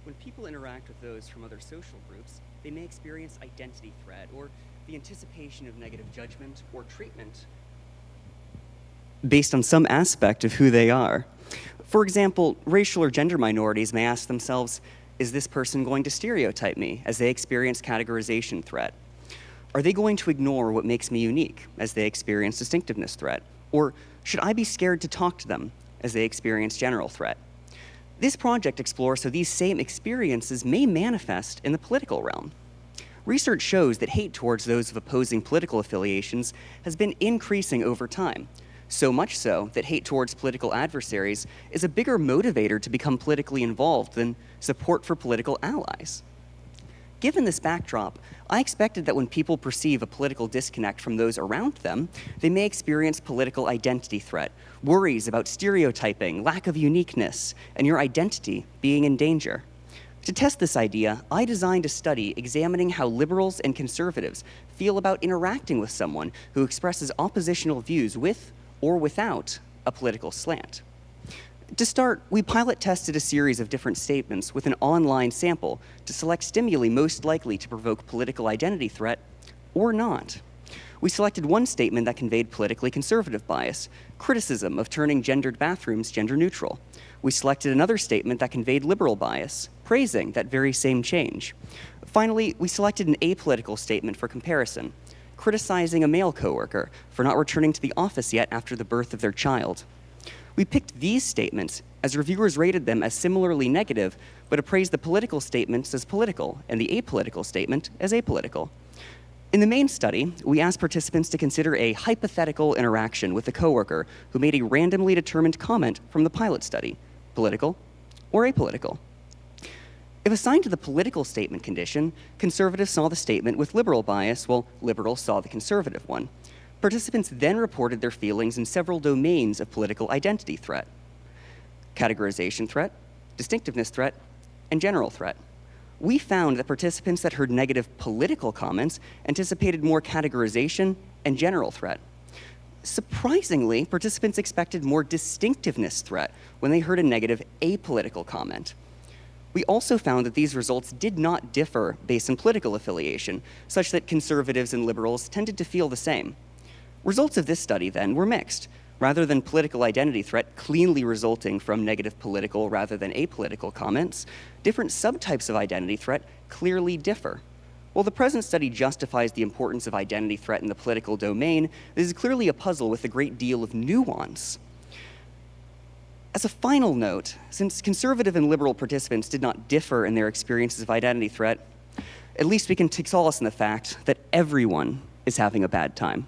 When people interact with those from other social groups, they may experience identity threat or the anticipation of negative judgment or treatment based on some aspect of who they are. For example, racial or gender minorities may ask themselves, is this person going to stereotype me as they experience categorization threat? Are they going to ignore what makes me unique as they experience distinctiveness threat? Or should I be scared to talk to them as they experience general threat? This project explores how these same experiences may manifest in the political realm. Research shows that hate towards those of opposing political affiliations has been increasing over time, so much so that hate towards political adversaries is a bigger motivator to become politically involved than support for political allies. Given this backdrop, I expected that when people perceive a political disconnect from those around them, they may experience political identity threat, worries about stereotyping, lack of uniqueness, and your identity being in danger. To test this idea, I designed a study examining how liberals and conservatives feel about interacting with someone who expresses oppositional views with or without a political slant. To start, we pilot tested a series of different statements with an online sample to select stimuli most likely to provoke political identity threat or not. We selected one statement that conveyed politically conservative bias, criticism of turning gendered bathrooms gender neutral. We selected another statement that conveyed liberal bias, praising that very same change. Finally, we selected an apolitical statement for comparison, criticizing a male coworker for not returning to the office yet after the birth of their child. We picked these statements as reviewers rated them as similarly negative, but appraised the political statements as political and the apolitical statement as apolitical. In the main study, we asked participants to consider a hypothetical interaction with a coworker who made a randomly determined comment from the pilot study, political or apolitical. If assigned to the political statement condition, conservatives saw the statement with liberal bias, while liberals saw the conservative one. Participants then reported their feelings in several domains of political identity threat: categorization threat, distinctiveness threat, and general threat. We found that participants that heard negative political comments anticipated more categorization and general threat. Surprisingly, participants expected more distinctiveness threat when they heard a negative apolitical comment. We also found that these results did not differ based on political affiliation, such that conservatives and liberals tended to feel the same. Results of this study, then, were mixed. Rather than political identity threat cleanly resulting from negative political rather than apolitical comments, different subtypes of identity threat clearly differ. While the present study justifies the importance of identity threat in the political domain, this is clearly a puzzle with a great deal of nuance. As a final note, since conservative and liberal participants did not differ in their experiences of identity threat, at least we can take solace in the fact that everyone is having a bad time.